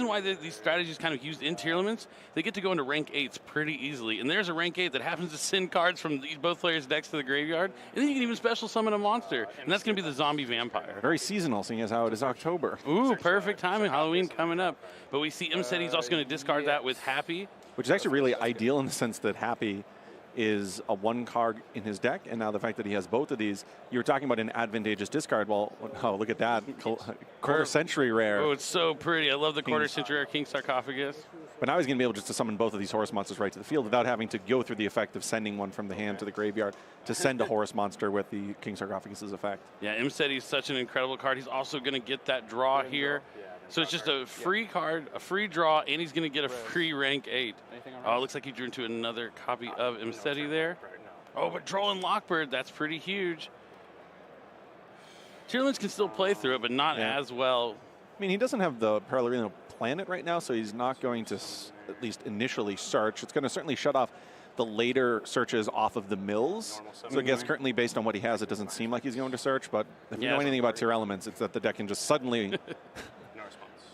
reason why these strategies kind of used in tier limits, they get to go into rank 8s pretty easily. And there's a rank 8 that happens to send cards from both players' decks to the graveyard. And then you can even special summon a monster. And that's going to be the zombie vampire. Very seasonal, seeing as how it is October. Ooh, perfect timing. Halloween coming up. But we see He's also going to discard that with Happy. Which is actually really ideal in the sense that Happy is a 1 card in his deck, and now the fact that he has both of these, you were talking about an advantageous discard. Well, oh, look at that. Quarter century rare. Oh, it's so pretty. I love the quarter century rare King Sarcophagus. But now he's going to be able just to summon both of these Horus monsters right to the field without having to go through the effect of sending one from the hand to the graveyard to send a Horus monster with the King Sarcophagus's effect. Yeah, He's such an incredible card. He's also going to get that draw here. So it's just a free card, a free draw, and he's going to get a free rank 8. Oh, it looks like he drew into another copy of Imseti there. Oh, but Droll and Lockbird, that's pretty huge. Tier limits can still play through it, but not as well. I mean, he doesn't have the Parallelogram Planet right now, so he's not going to, at least initially, search. It's going to certainly shut off the later searches off of the mills. So I guess currently, based on what he has, it doesn't seem like he's going to search, but if you know anything about tier elements, it's that the deck can just suddenly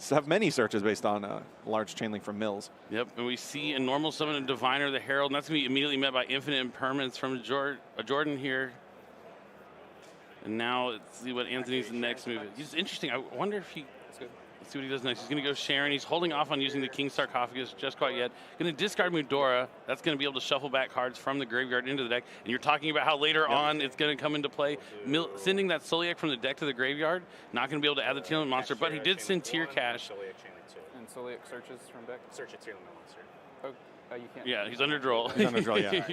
have many searches based on a large chain link from mills. Yep, and we see a normal summon a Diviner, the Herald, and that's going to be immediately met by Infinite Impermanence from Jordan here. And now let's see what Anthony's next move is. It's interesting. I wonder if he... Let's see what he does next. He's going to go Sharon. He's holding off on using the King Sarcophagus just quite yet. Going to discard Mudora. That's going to be able to shuffle back cards from the graveyard into the deck. And you're talking about how later on it's going to come into play. Sending that Soliac from the deck to the graveyard. Not going to be able to add the tier limit monster, but he did send Tier Cash. And Soliac searches from deck? Search a tier limit monster. Oh, you can't. Yeah, he's under Droll. He's under Droll, yeah.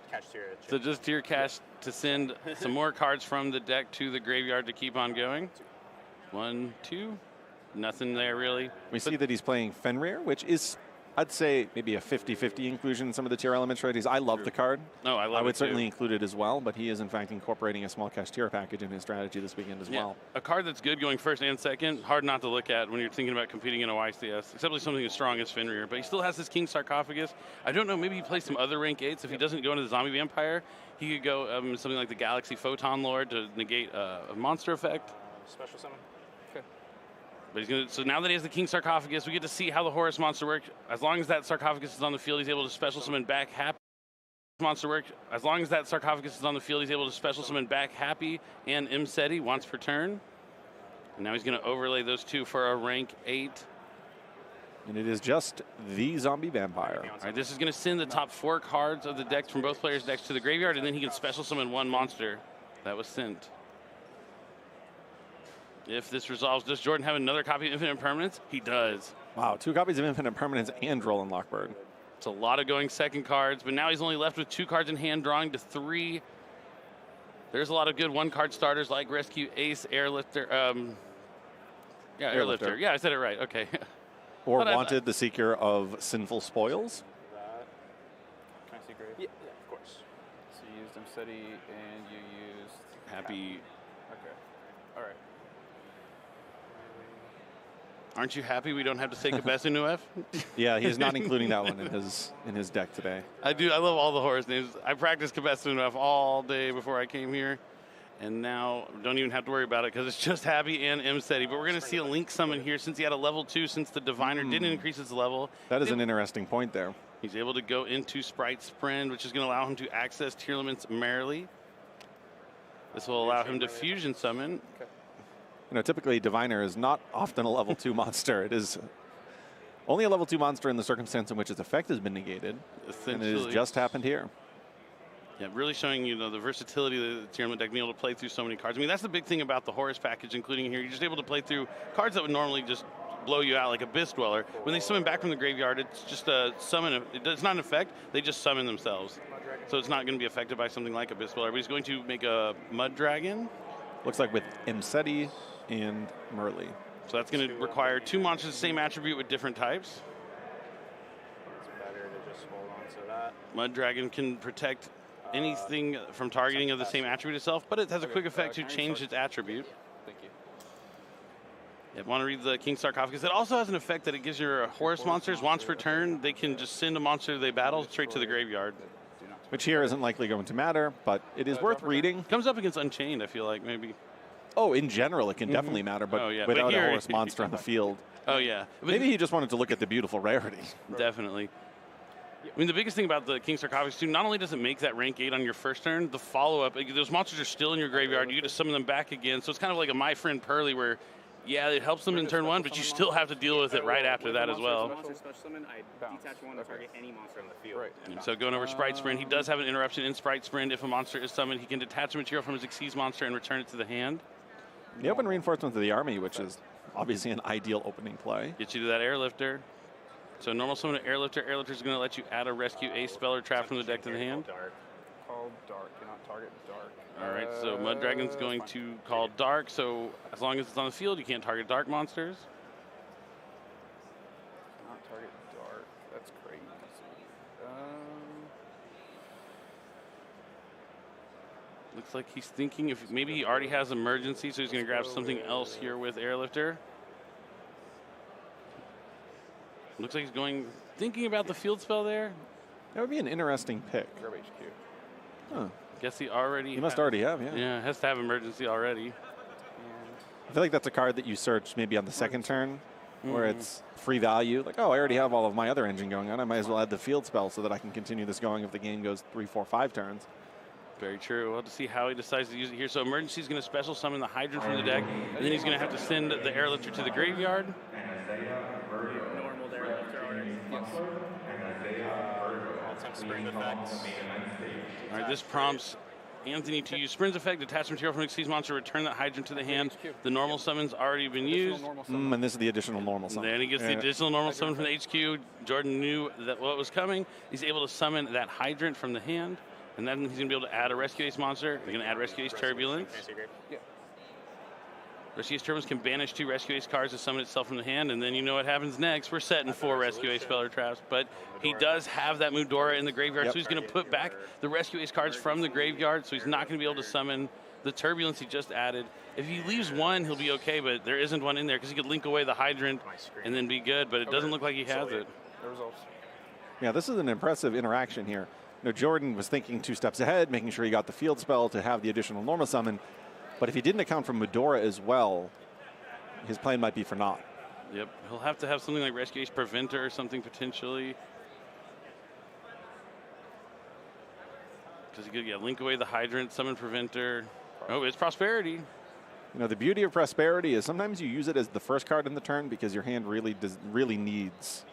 Cash tier. So just Tier Cash to send some more cards from the deck to the graveyard to keep on going. 1, 2. Nothing there, really. We see that he's playing Fenrir, which is, I'd say, maybe a 50-50 inclusion in some of the tier element strategies. I love the card. No, I love it. I would certainly include it as well, but he is, in fact, incorporating a small cash tier package in his strategy this weekend as well. A card that's good going first and second, hard not to look at when you're thinking about competing in a YCS, except with something as strong as Fenrir. But he still has this King Sarcophagus. I don't know, maybe he plays some other rank 8s. If he doesn't go into the Zombie Vampire, he could go something like the Galaxy Photon Lord to negate a monster effect. Special summon. But he's gonna, so now that he has the King Sarcophagus, we get to see how the Horus monster works. As long as that Sarcophagus is on the field, he's able to special summon back Happy. Monster work. As long as that Sarcophagus is on the field, he's able to special summon back Happy and Imseti once per turn. And now he's going to overlay those two for a rank 8. And it is just the Zombie Vampire. All right, this is going to send the top 4 cards of the deck from both players' decks to the graveyard, and then he can special summon 1 monster that was sent. If this resolves, does Jordan have another copy of Infinite Impermanence? He does. Wow, 2 copies of Infinite Impermanence and Droll and Lockbird. It's a lot of going second cards, but now he's only left with 2 cards in hand, drawing to 3. There's a lot of good 1-card starters like Rescue, Ace, Airlifter. Airlifter. Yeah, I said it right. Okay. Or Wanted, the Seeker of Sinful Spoils. Can I see Grave? Yeah, of course. So you used Imseti and you used Happy. Okay. All right. Aren't you happy we don't have to say Kabesu Yeah, he's not including that one in his deck today. I do. I love all the Horus names. I practiced Kabesu all day before I came here, and now don't even have to worry about it because it's just Happy and Imseti. But we're going to see a Link summon here since he had a level 2, since the Diviner didn't increase his level. That is an interesting point there. He's able to go into Sprite Sprint, which is going to allow him to access tier limits merrily. This will allow him to fusion summon. Okay. You know, typically Diviner is not often a level 2 monster. It is only a level 2 monster in the circumstance in which its effect has been negated. And it has just happened here. Yeah, really showing, you know, the versatility of the tier limit deck, being able to play through so many cards. I mean, that's the big thing about the Horus package, including here. You're just able to play through cards that would normally just blow you out, like Abyss Dweller. When they summon back from the graveyard, it's just a summon. It's not an effect. They just summon themselves. So it's not going to be affected by something like Abyss Dweller. But he's going to make a Mud Dragon. Looks like with Imseti and Merly. So that's going to require 2 monsters of the same attribute with different types. It's better to just hold on to that. Mud Dragon can protect anything from targeting of the same attribute itself, but it has a quick effect to change its attribute. Thank you. If you want to read the King Sarcophagus, it also has an effect that it gives your Horus monsters once per turn. They can just send a monster they battle straight to the graveyard. Which here isn't likely going to matter, but it is worth reading. Comes up against Unchained, I feel like, maybe. Oh, in general, it can definitely matter, but without a here, Horus monster on the field. Oh, yeah. Maybe he just wanted to look at the beautiful rarity. Definitely. I mean, the biggest thing about the King Sarcophagus, too, not only does it make that rank 8 on your first turn, the follow-up, those monsters are still in your graveyard. You get to summon them back again. So it's kind of like a My Friend Pearly where, yeah, it helps them in turn 1, but you still have to deal with it right after that as well. Monster special summon, I detach one to target any monster on the field. And so going over Sprite Sprint, he does have an interruption in Sprite Sprint. If a monster is summoned, he can detach a material from his Xyz monster and return it to the hand. The open reinforcement of the army, which is obviously an ideal opening play. Get you to that Airlifter. So normal summon an Airlifter. Airlifter is going to let you add a Rescue Ace spell or trap from the deck to the hand. Call dark, cannot target dark. All right, so Mud Dragon's going to call dark. So as long as it's on the field, you can't target dark monsters. Cannot target dark. That's crazy. Looks like he's thinking if maybe he already has emergency, so he's going to grab something else here with Airlifter. Looks like he's thinking about the field spell there. That would be an interesting pick. Grab HQ. Huh. Guess he already. He must already have, yeah. Yeah, has to have emergency already. I feel like that's a card that you search maybe on the second turn, where it's free value. Like, oh, I already have all of my other engine going on. I might as well add the field spell so that I can continue this going if the game goes 3, 4, 5 turns. Very true. We'll have to see how he decides to use it here. So emergency is going to special summon the Hydrant from the deck, and then he's going to have to send the Airlifter to the graveyard. Normal Airlifter already. Spring effect. All right, this prompts Anthony to use Sprint's effect, attach material from Xyz monster, return that Hydrant to the hand. The normal summon's already been used. And this is the additional normal summon. Then he gets the additional normal summon from the HQ. Jordan knew that what was coming. He's able to summon that Hydrant from the hand. And then he's going to be able to add a Rescue Ace monster. They're going to add Rescue Ace Turbulence. Rescue Ace Turbulence can banish 2 Rescue Ace cards to summon itself from the hand, and then you know what happens next. We're setting 4 Rescue Ace spell or traps, but he does have that Mudora in the graveyard, so he's going to put back the Rescue Ace cards from the graveyard, so he's not going to be able to summon the Turbulence he just added. If he leaves one, he'll be okay, but there isn't one in there because he could link away the Hydrant and then be good, but it doesn't look like he has it. Yeah, this is an impressive interaction here. You know, Jordan was thinking 2 steps ahead, making sure he got the field spell to have the additional normal summon. But if he didn't account for Mudora as well, his plan might be for naught. Yep, he'll have to have something like Rescue Ace Preventer or something potentially. Because he could link away the Hydrant, summon Preventer. Oh, it's Prosperity. You know, the beauty of Prosperity is sometimes you use it as the first card in the turn because your hand really needs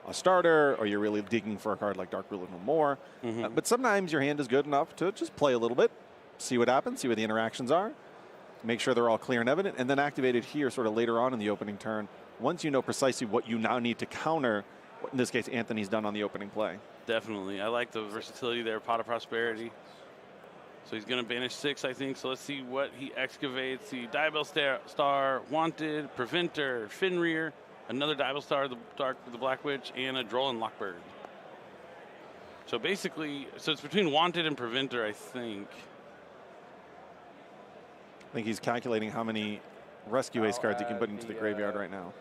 a starter, or you're really digging for a card like Dark Ruler No More. But sometimes your hand is good enough to just play a little bit, see what happens, see what the interactions are, make sure they're all clear and evident, and then activate it here sort of later on in the opening turn once you know precisely what you now need to counter what in this case Anthony's done on the opening play. Definitely. I like the versatility there, Pot of Prosperity. So he's going to banish 6, I think. So let's see what he excavates. The Diabell Star, Wanted, Preventer, Fenrir, another Diabell Star, the Black Witch, and a Droll and Lockbird. So basically, so it's between Wanted and Preventer, I think. I think he's calculating how many Rescue Ace cards he can put into the graveyard right now.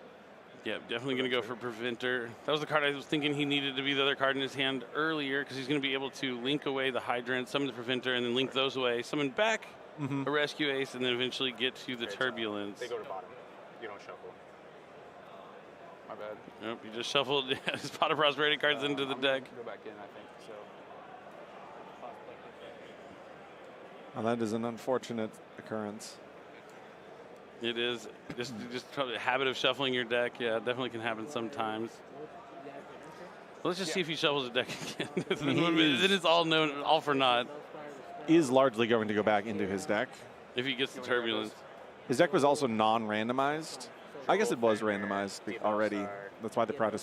Yeah, definitely going to go for Preventer. That was the card I was thinking he needed to be the other card in his hand earlier because he's going to be able to link away the Hydrant, summon the Preventer, and then link those away, summon back a Rescue Ace, and then eventually get to the Turbulence. They go to bottom. You don't shuffle. My bad. Nope, you just shuffled his Pot of Prosperity cards into the deck. Go back in, I think. So. Well, that is an unfortunate occurrence. It is. Just a habit of shuffling your deck. Yeah, it definitely can happen sometimes. Let's just see if he shuffles the deck again. Then it's all known, all for naught. Is largely going to go back into his deck. If he gets the Turbulence. His deck was also non-randomized. I guess it was randomized already. That's why the Pot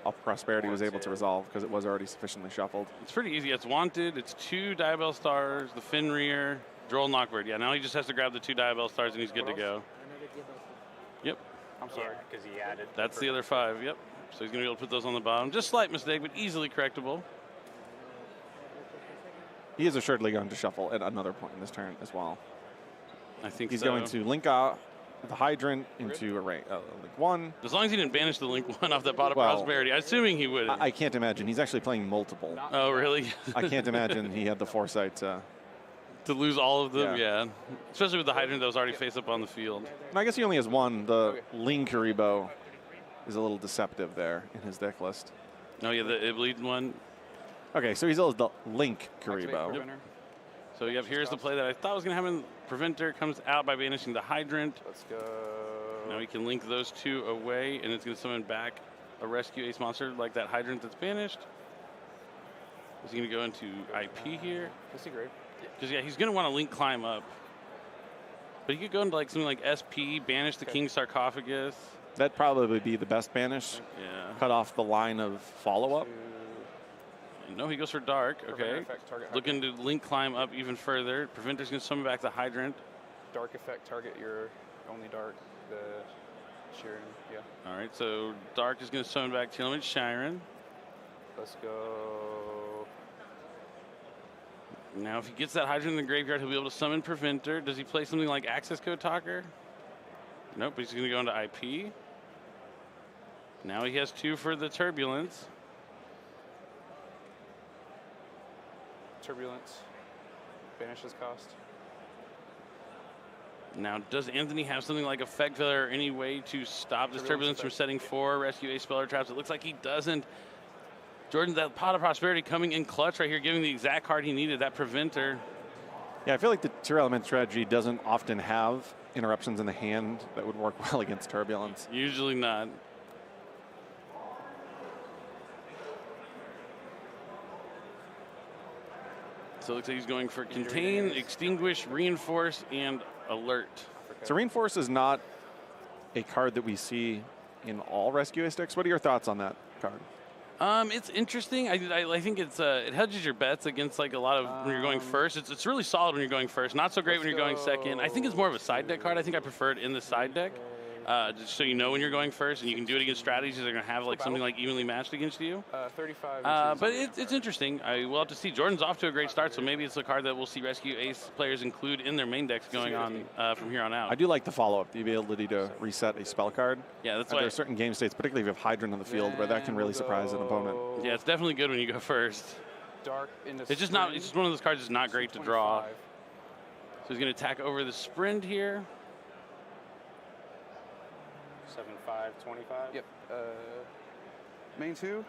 of Prosperity was able to resolve, because it was already sufficiently shuffled. It's pretty easy. It's Wanted. It's 2 Diabell Stars, the Fenrir, Droll and Lockbird. Yeah, now he just has to grab the 2 Diabell Stars and he's good to go. Yep. I'm sorry, because he added. That's the other 5, yep. So he's going to be able to put those on the bottom. Just slight mistake, but easily correctable. He is assuredly going to shuffle at another point in this turn as well. I think he's so. going to link out the Hydrant into a link 1. As long as he didn't banish the link 1 off that Pot of Prosperity, assuming he would. I can't imagine. He's actually playing multiple. Oh, really? I can't imagine he had the foresight to To lose all of them, yeah. Especially with the hydrant that was already face up on the field. And I guess he only has one. The Ling Karibo is a little deceptive there in his deck list. Oh, yeah, the Ibleed one. Okay, so he's always the Link Karibo. Yep. So you have here's the play that I thought was going to happen. Preventer comes out by banishing the hydrant. Let's go. Now we can link those two away, and it's going to summon back a rescue ace monster like that hydrant that's banished. Is he going to go into IP here? Disagree. Because, yeah, he's going to want to link climb up. But he could go into like something like SP, banish the King Sarcophagus. That'd probably be the best banish. Yeah. Cut off the line of follow-up. No, he goes for dark. Okay. Effect, looking to link climb up even further. Preventer's going to summon back the hydrant. Dark effect, target your only dark, the Sheeran, yeah. All right, so dark is going to summon back Telemid Shiren. Let's go. Now, if he gets that hydrant in the graveyard, he'll be able to summon Preventer. Does he play something like Access Code Talker? Nope, but he's going to go into IP. Now he has 2 for the Turbulence. Turbulence. Banishes cost. Now, does Anthony have something like Effect Veil or any way to stop this Turbulence from setting 4 Rescue Ace Speller Traps? It looks like he doesn't. Jordan, that Pot of Prosperity coming in clutch right here, giving the exact card he needed, that Preventer. Yeah, I feel like the 2-element strategy doesn't often have interruptions in the hand that would work well against Turbulence. Usually not. So it looks like he's going for Contain, Extinguish, Reinforce, and Alert. So Reinforce is not a card that we see in all Rescue Ace decks. What are your thoughts on that card? It's interesting. I think it's it hedges your bets against like a lot of when you're going first. It's really solid when you're going first. Not so great when you're going second. I think it's more of a side deck card. I think I prefer it in the side deck. Just so you know when you're going first, and you can do it against strategies that are going to have like something like evenly matched against you. 35. But it's interesting. We'll have to see. Jordan's off to a great start, so maybe it's a card that we'll see Rescue Ace players include in their main decks going on from here on out. I do like the follow-up, the ability to reset a spell card. Yeah, that's There why. are certain game states, particularly if you have Hydrant on the field, where that can really surprise an opponent. Yeah, it's definitely good when you go first. Dark into It's just not. It's just one of those cards that's not great to draw. So he's going to attack over the Sprint here. 7-5, 25. Yep. Main 2.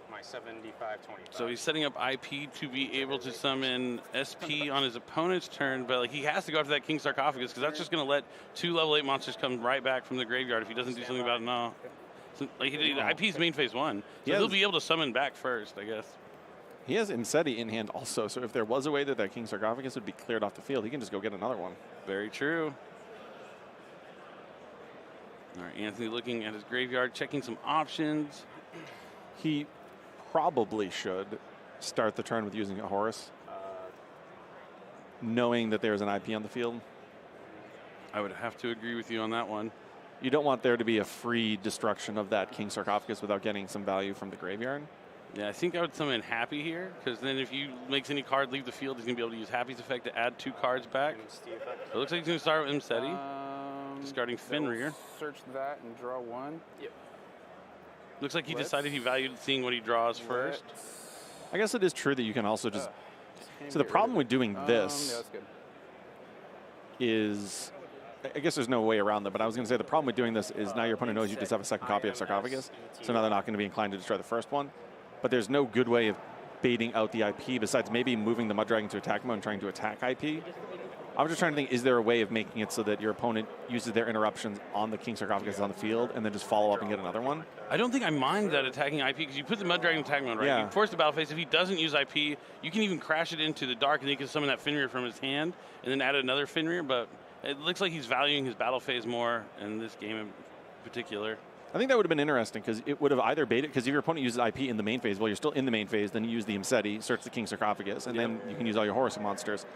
My 75, 25. So he's setting up IP to be able to summon SP on his opponent's turn, but like he has to go after that King Sarcophagus because that's just going to let 2 level 8 monsters come right back from the graveyard if he doesn't do something about it now. So, like IP's main phase 1, so he'll be able to summon back first, I guess. He has Inseti in hand also, so if there was a way that that King Sarcophagus would be cleared off the field, he can just go get another one. Very true. All right, Anthony looking at his graveyard, checking some options. He probably should start the turn with using a Horus, knowing that there's an IP on the field. I would have to agree with you on that one. You don't want there to be a free destruction of that King Sarcophagus without getting some value from the graveyard. Yeah, I think I would summon Happy here, because then if you makes any card leave the field, he's going to be able to use Happy's effect to add 2 cards back. It looks like he's going to start with Inseti. Discarding Fenrir. Search that and draw 1. Yep. Looks like he decided he valued seeing what he draws first. I guess it is true that you can also just... So the problem with doing this yeah, that's good. is... I guess there's no way around that, but I was going to say the problem with doing this is now your opponent knows you just have a second copy of Sarcophagus, so now they're not going to be inclined to destroy the first one. But there's no good way of baiting out the IP besides maybe moving the Mud Dragon to attack mode and trying to attack IP. I was just trying to think, is there a way of making it so that your opponent uses their interruptions on the King Sarcophagus on the field and then just follow up and get another one? I don't think I mind that attacking IP because you put the Mud Dragon in attack mode, right? Yeah. You force the battle phase. If he doesn't use IP, you can even crash it into the dark and he can summon that Fenrir from his hand and then add another Fenrir, but it looks like he's valuing his battle phase more in this game in particular. I think that would have been interesting because it would have either baited, because if your opponent uses IP in the main phase, well, you're still in the main phase, then you use the Imseti, search the King Sarcophagus, and then you can use all your Horus monsters.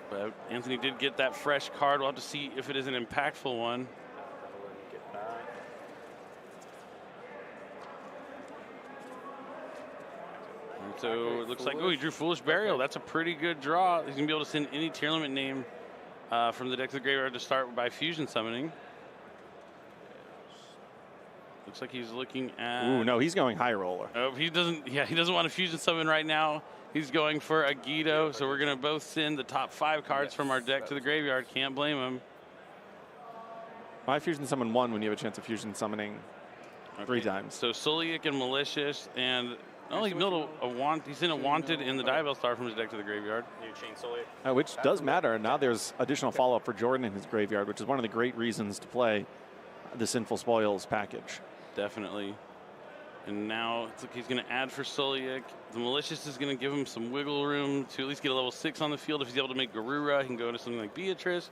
But Anthony did get that fresh card. We'll have to see if it is an impactful one. And so it looks like, oh, he drew Foolish Burial. That's a pretty good draw. He's going to be able to send any tier limit name from the deck to the graveyard to start by fusion summoning. Looks like he's looking at. Ooh, no, he's going high roller. Oh, he doesn't. Yeah, he doesn't want to fusion summon right now. He's going for a Yugioh, so we're gonna both send the top 5 cards from our deck to the graveyard. Can't blame him. Why fusion summon 1 when you have a chance of fusion summoning 3 times? So Suliak and Malicious, and he milled he sent a Wanted in the Diabell Star from his deck to the graveyard. You chain Suliak. Which does matter. Now there's additional follow-up for Jordan in his graveyard, which is one of the great reasons to play the Sinful Spoils package. Definitely. And now it's like he's going to add for Suliak. The Malicious is going to give him some wiggle room to at least get a level 6 on the field. If he's able to make Garura, he can go into something like Beatrice.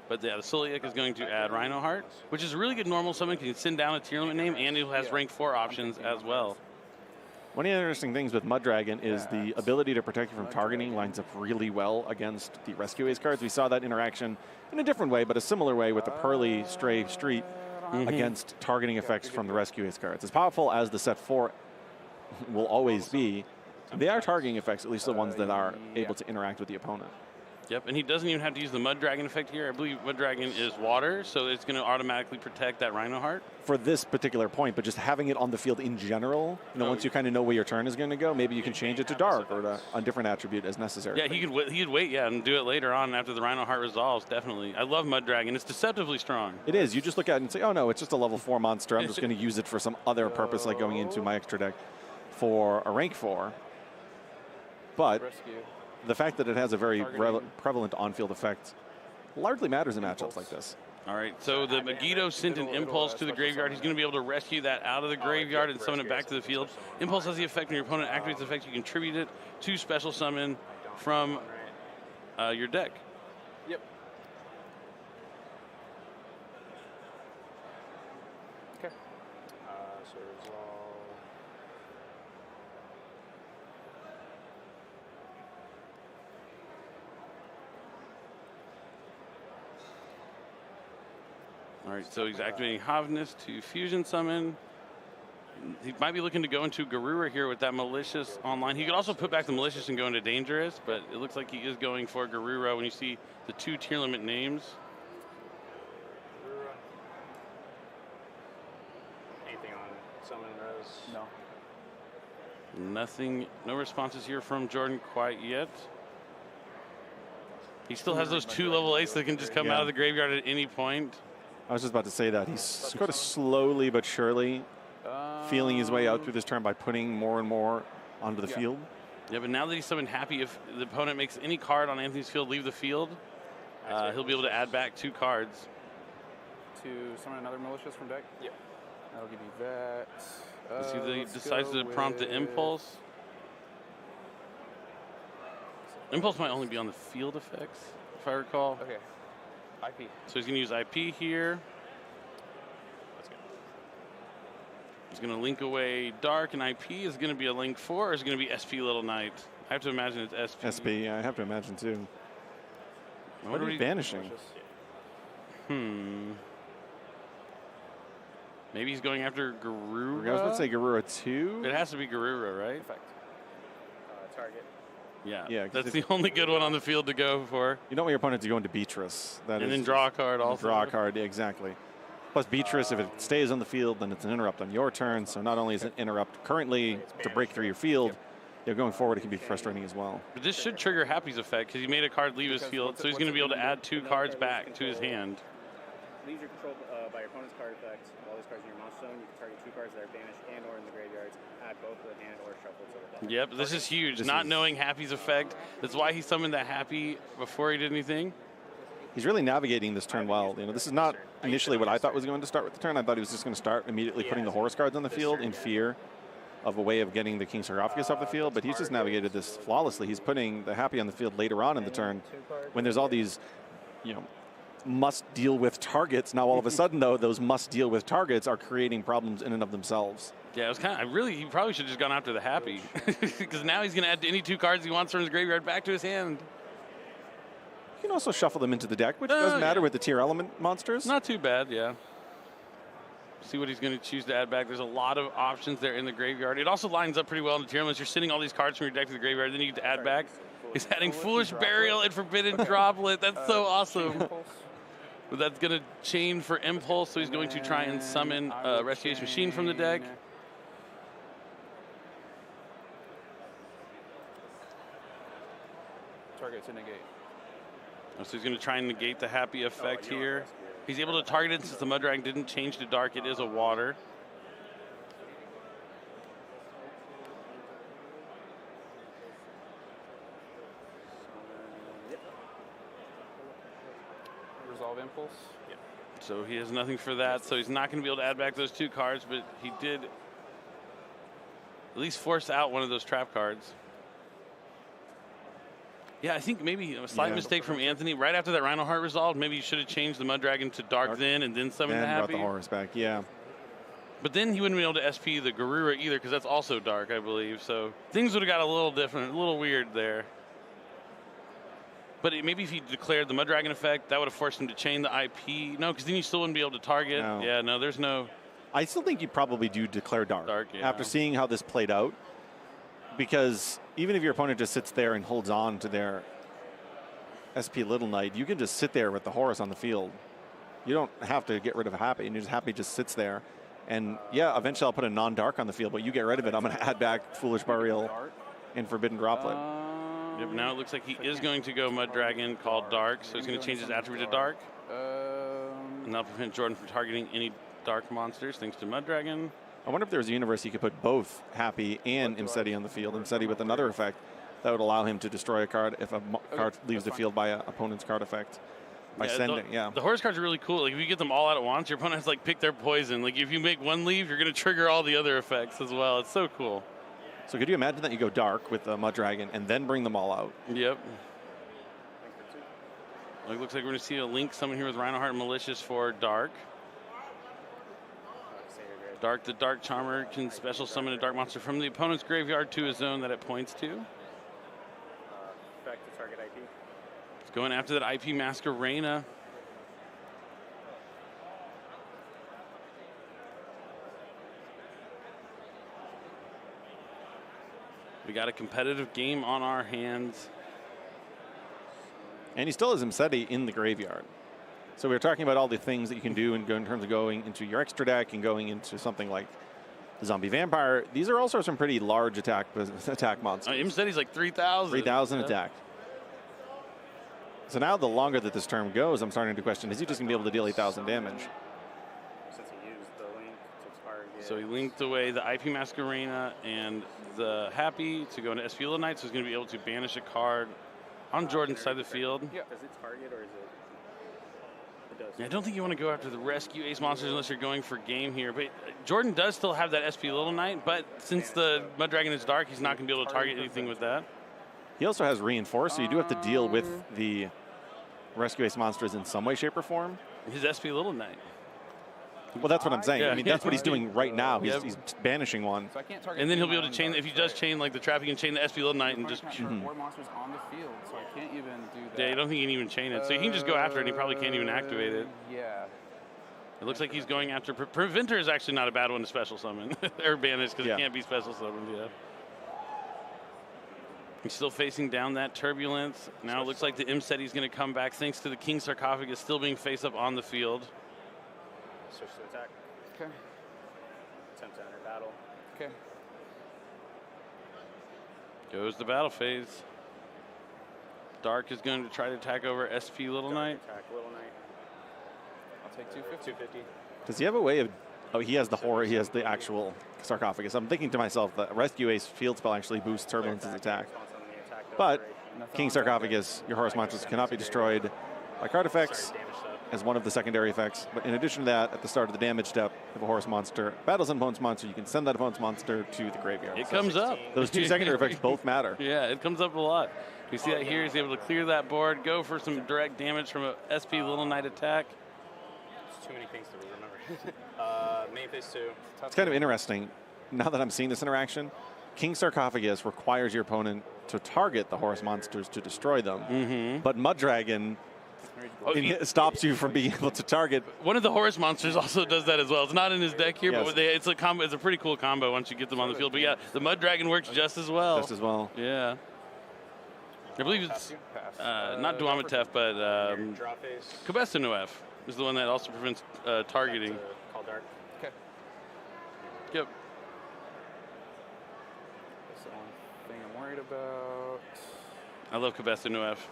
But yeah, the Suliak is going to add Rhino Heart, which is a really good normal summon. He can send down a tier limit name, and he has rank 4 options as well. One of the interesting things with Mud Dragon is the ability to protect you from targeting lines up really well against the Rescue Ace cards. We saw that interaction in a different way, but a similar way with the Pearly Stray Street against targeting effects from the Rescue Ace cards. As powerful as the set 4 will always be, they are targeting effects, at least the ones that are able to interact with the opponent. Yep, and he doesn't even have to use the Mud Dragon effect here. I believe Mud Dragon is water, so it's going to automatically protect that Rhino Heart. For this particular point, but just having it on the field in general, once you kind of know where your turn is going to go, maybe you can change it to Dark or to a different attribute as necessary. Yeah, he'd wait, and do it later on after the Rhino Heart resolves, definitely. I love Mud Dragon. It's deceptively strong. It is. You just look at it and say, oh, no, it's just a level 4 monster. I'm just going to use it for some other purpose, like going into my extra deck for a rank 4. But the fact that it has a very prevalent on-field effect largely matters in matchups like this. All right, so the Yugioh sent an Impulse to the graveyard. He's going to be able to rescue that out of the graveyard and summon it back to the field. Impulse has the effect when your opponent activates the effect, you contribute it to special summon from your deck. Yep. Okay. So resolve. All right, so he's activating Havnus to fusion summon. He might be looking to go into Garura here with that Malicious online. He could also put back the Malicious and go into Dangerous, but it looks like he is going for Garura when you see the 2 tier limit names. Anything on summon Rose? No. Nothing, no responses here from Jordan quite yet. He still has those 2 level 8s that can just come out of the graveyard at any point. I was just about to say that. He's sort of slowly but surely feeling his way out through this turn by putting more and more onto the field. Yeah, but now that he's summoned Happy, if the opponent makes any card on Anthony's field leave the field, he'll be able to add back 2 cards. To summon another Malicious from deck? Yep. That'll give you that. Let's see if he decides to prompt the Impulse. Impulse might only be on the field effects, if I recall. Okay. IP. So he's going to use IP here. That's good. He's going to link away Dark, and IP is going to be a link 4, or is it going to be SP Little Knight? I have to imagine it's SP. SP, I have to imagine too. What are we banishing? Maybe he's going after Garura? I was about to say Garura 2. It has to be Garura, right? Effect. Target. Yeah, that's the only good one on the field to go for. You don't want your opponent to go into Beatrice. And then draw a card also. Draw a card, exactly. Plus Beatrice, if it stays on the field, then it's an interrupt on your turn. So not only is it interrupt currently to break through your field, going forward it can be frustrating as well. But this should trigger Happy's effect because he made a card leave his field, so he's going to be able to add 2 cards back to his hand. Leaves your control by your opponent's card effect. All these cards in your monster zone, you can target 2 cards that are banished and or in the graveyards. Add both to the hand or shuffle to the deck. Yep, this is huge. Not knowing Happy's effect. That's why he summoned that Happy before he did anything. He's really navigating this turn well. This is not initially what I thought was going to start with the turn. I thought he was just going to start immediately putting the Horus cards on the field in fear of a way of getting the King Sarcophagus off the field, but he's just navigated this flawlessly. He's putting the Happy on the field later on in the turn when there's all these, must deal with targets. Now all of a sudden though, those must deal with targets are creating problems in and of themselves. Yeah, it was kind of, he probably should have just gone after the Happy because now he's going to add any 2 cards he wants from his graveyard back to his hand. You can also shuffle them into the deck, which doesn't matter with the tier element monsters. Not too bad, yeah. See what he's going to choose to add back. There's a lot of options there in the graveyard. It also lines up pretty well in the tier elements. You're sending all these cards from your deck to the graveyard, then you get to add back. He's adding Foolish Burial and Forbidden Droplet. That's so awesome. But that's going to chain for impulse, so he's going to try and summon Rescue Ace Machine from the deck. Target to negate. So he's going to try and negate the happy effect here. He's able to target it since the Mud Dragon didn't change to dark. It is a water. Resolve impulse. Yep. So he has nothing for that. So he's not going to be able to add back those 2 cards, but he did at least force out one of those trap cards. Yeah, I think maybe a slight mistake from Anthony. Right after that Rhino Heart resolved, maybe you should have changed the Mud Dragon to dark then and then summon the happy. Brought the Horus back, yeah. But then he wouldn't be able to SP the Garura either because that's also dark, I believe. So things would have got a little different, a little weird there. But maybe if he declared the Mud Dragon effect, that would have forced him to chain the IP. No, because then you still wouldn't be able to target. No. Yeah, no, there's no... I still think you probably do declare dark. Dark, yeah. After seeing how this played out. Because even if your opponent just sits there and holds on to their SP Little Knight, you can just sit there with the Horus on the field. You don't have to get rid of a happy, and your happy just sits there. And yeah, eventually I'll put a non-dark on the field, but you get rid of it, I'm going to add back Foolish Burial and Forbidden Droplet. Yep, now it looks like he is going to go Mud Dragon called Dark, so he's going to change his attribute to Dark. And that'll prevent Jordan from targeting any dark monsters, thanks to Mud Dragon. I wonder if there's a universe he could put both Happy and Imseti on the field. Imseti with another effect that would allow him to destroy a card if a card leaves the field by an opponent's card effect. By sending, The Horus cards are really cool. Like if you get them all out at once, your opponent has to like pick their poison. Like if you make one leave, you're going to trigger all the other effects as well. It's so cool. So could you imagine that you go dark with the Mud Dragon and then bring them all out? Yep. It looks like we're going to see a Link summon here with Rhino Heart Malicious for Dark. Dark, the Dark Charmer can special summon a dark monster from the opponent's graveyard to a zone that it points to. Effect to target IP. It's going after that IP Masquerena. We got a competitive game on our hands. And he still has Imseti in the graveyard. So we were talking about all the things that you can do in terms of going into your extra deck and going into something like the Zombie Vampire. These are also some pretty large attack monsters. Imseti's like 3,000. 3,000 attack. So now the longer that this term goes, I'm starting to question, is he just going to be able to deal 8,000 damage? Since he used the link to target. So he linked away the IP Masquerena and the Happy to go into SP Little Knight, so he's going to be able to banish a card on Jordan's side of the field. Yeah. Does it target or is it? It does. Yeah, I don't think you want to go after the Rescue Ace monsters unless you're going for game here. But Jordan does still have that SP Little Knight, but since the Mud Dragon is dark, he's not going to be able to target anything with that. He also has Reinforce, so you do have to deal with the Rescue Ace monsters in some way, shape, or form. His SP Little Knight. Well, that's what I'm saying. Yeah. I mean, that's what he's doing right now. He's banishing one. So I can't target And then he'll be able to chain, if he does chain like the trap, he can chain the SP Little Knight and just... Four monsters on the field, so I can't even do that. Yeah, I don't think he can even chain it. So he can just go after it and he probably can't even activate it. Yeah. It looks like he's going after... Preventer is actually not a bad one to special summon. or banish, because it can't be special summoned yet. He's still facing down that Turbulence. Now it looks like the Imseti's going to come back thanks to the King Sarcophagus still being face up on the field. Switch to attack. Okay. Attempt to enter battle. Okay. Goes the battle phase. Dark is going to try to attack over SP Little Knight. Attack Little Knight. I'll take 250. 250. Does he have a way of... Oh, he has the horror. He has the actual sarcophagus. I'm thinking to myself that Rescue Ace field spell actually boosts Turbulence's attack. But King Sarcophagus, your Horus monsters cannot be destroyed by card effects as one of the secondary effects. But in addition to that, at the start of the damage step, if a Horus monster battles an opponent's monster, you can send that opponent's monster to the graveyard. It comes up. Those two secondary effects both matter. Yeah, it comes up a lot. You see that here. He's able to clear that board, go for some direct damage from a SP Little Knight attack. It's too many things to remember. Main phase 2. It's kind of interesting. Now that I'm seeing this interaction, King Sarcophagus requires your opponent to target the Horus monsters to destroy them. But Mud Dragon stops you from being able to target. One of the Horus monsters also does that as well. It's not in his deck here, but it's a combo. It's a pretty cool combo once you get them on the field. But yeah, the Mud Dragon works just as well. Just as well. Yeah. I believe it's not Duamatef, but Kobestanoef. is the one that also prevents targeting. Call dark. Okay. Yep. That's the only thing I'm worried about. I love Cabeza no F.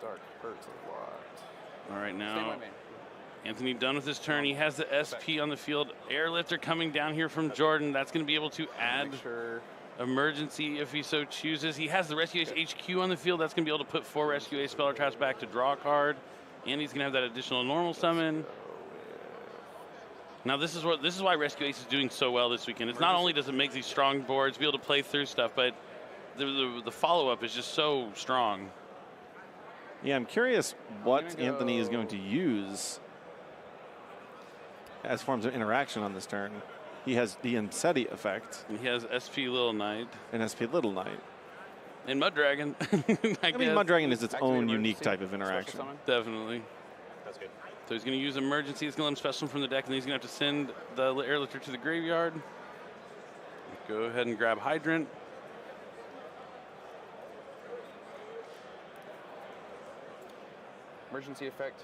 Dark hurts a lot. All right, Stay now my main. Anthony done with his turn. He has the SP on the field. Airlifter coming down here from Jordan. That's going to be able to add Make sure. emergency if he so chooses. He has the Rescue Ace HQ on the field. That's going to be able to put 4 Rescue Ace Speller Traps back to draw a card. And he's going to have that additional normal summon. Now this is why Rescue Ace is doing so well this weekend. It's not only does it make these strong boards, be able to play through stuff, but the follow-up is just so strong. Yeah, I'm curious what Anthony is going to use as forms of interaction on this turn. He has the Insetti effect. And he has SP Little Knight. And SP Little Knight. And Mud Dragon. I mean, Mud Dragon is its own unique type of interaction. Definitely. That's good. So he's going to use emergency. He's going to let him special from the deck, and he's going to have to send the Airlifter to the graveyard. Go ahead and grab Hydrant. Emergency effect.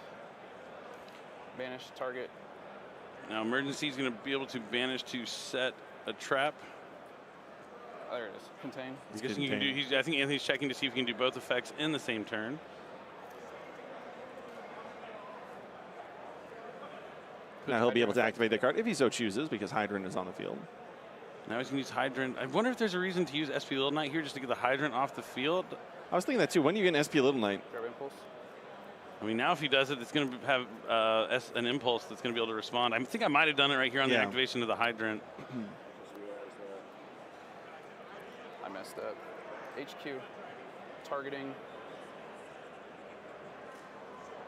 Banish target. Now emergency is going to be able to banish to set a trap. Oh, there it is. Contain. I think Anthony's checking to see if he can do both effects in the same turn. Now he'll be able to activate that card if he so chooses, because Hydrant is on the field. Now he's going to use Hydrant. I wonder if there's a reason to use SP Little Knight here just to get the Hydrant off the field. I was thinking that too. When do you get an SP Little Knight? Grab impulse. I mean, now if he does it, it's going to have an impulse that's going to be able to respond. I think I might have done it right here on the activation of the Hydrant. I messed up. HQ. Targeting.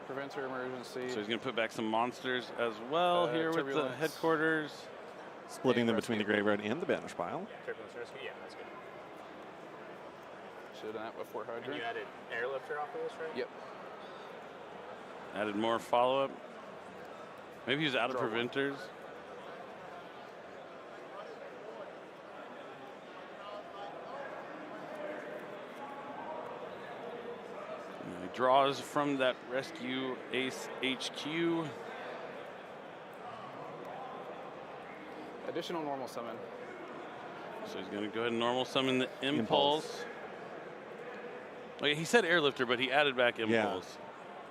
Preventer emergency. So he's going to put back some monsters as well here with the headquarters. Splitting them between the graveyard and the banish pile. Turbulence rescue? Yeah, that's good. Should have done that before Hydrant. And you added Airlifter off of this, right? Yep. Added more follow-up. Maybe he's out of preventers. He draws from that Rescue Ace HQ. Additional normal summon. So he's going to go ahead and normal summon the Impulse. Oh, yeah, he said Airlifter, but he added back Impulse. Yeah.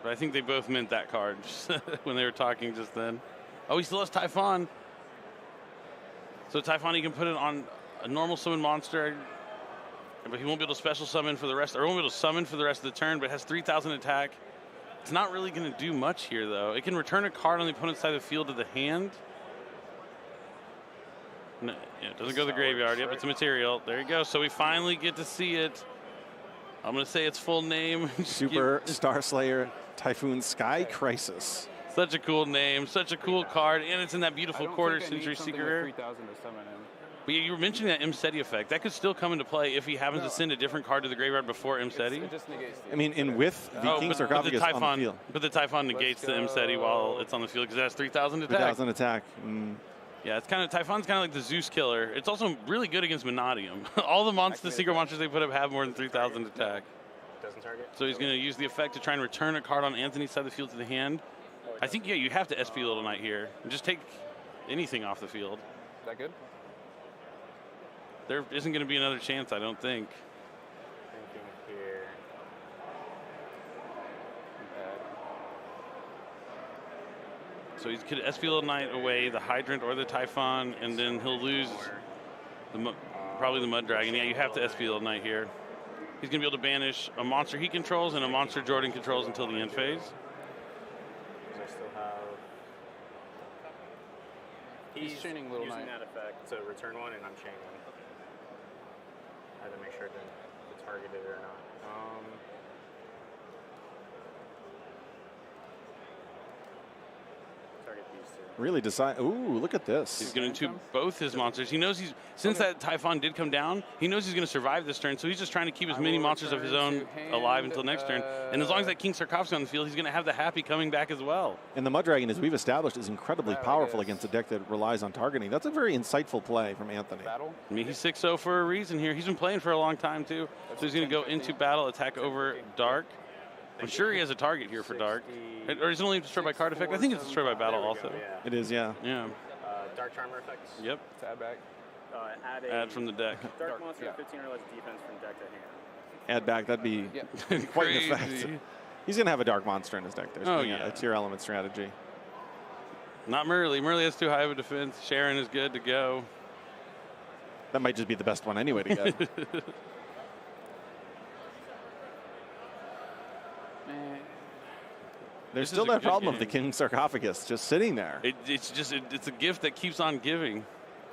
But I think they both meant that card when they were talking just then. Oh, he still has Typhon. So Typhon, he can put it on a normal summon monster, but he won't be able to special summon for the rest, or won't be able to summon for the rest of the turn, but it has 3,000 attack. It's not really going to do much here, though. It can return a card on the opponent's side of the field to the hand. No, yeah, it doesn't go to the graveyard. Yep, it's a material. There you go. So we finally get to see it. I'm going to say its full name. Super Star Slayer Typhoon Sky Crisis. Such a cool name, such a cool card, and it's in that beautiful quarter-century secret rare. 3,000 to summon him. But you were mentioning that Insetti effect. That could still come into play if he happens to send a different card to the graveyard before Insetti. It just negates the with the King Sarcophagus on the field. But the Typhon negates the Insetti while it's on the field because it has 3,000 attack. 3,000 attack. Yeah, it's Typhon's kind of like the Zeus killer. It's also really good against Monadium. All the secret monsters they put up have more than 3,000 attack. Doesn't target. So he's going to use the effect to try and return a card on Anthony's side of the field to the hand. I think, yeah, you have to SP Little Knight here. And just take anything off the field. Is that good? There isn't going to be another chance, I don't think. Thinking here. So he could SP Little Knight away the Hydrant or the Typhon, and then he'll lose probably the Mud Dragon. Yeah, you have to SP Little Knight here. He's going to be able to banish a monster he controls and a monster Jordan controls until the end phase. I still have. He's chaining Little using Knight. that effect to return one, and I'm chaining. I have to make sure that it's targeted or not. Target these two. Really decide. Ooh, look at this. He's going to both his monsters. He knows since that Typhon did come down, he knows he's going to survive this turn, so he's just trying to keep as many monsters of his own alive until next turn. And as long as that King Sarcophagus on the field, he's going to have the Happy coming back as well. And the Mud Dragon, as we've established, is incredibly powerful against a deck that relies on targeting. That's a very insightful play from Anthony. Battle? I mean, he's 6-0 for a reason here. He's been playing for a long time, too. So he's going to go into battle, attack over Dark. I'm sure he has a target here for Dark. Or is it only destroyed by card effect? I think it's destroyed by battle also. Yeah. It is, yeah. Yeah. Dark Charmer effects. Yep. To add back. Add from the deck. Dark monster, 15 or less defense from deck to hand. Add back, that'd be quite an effect. He's going to have a dark monster in his deck. There's a tier element strategy. Not Murley. Murley has too high of a defense. Sharon is good to go. That might just be the best one anyway to get. There's still that problem of the King Sarcophagus just sitting there. It's a gift that keeps on giving.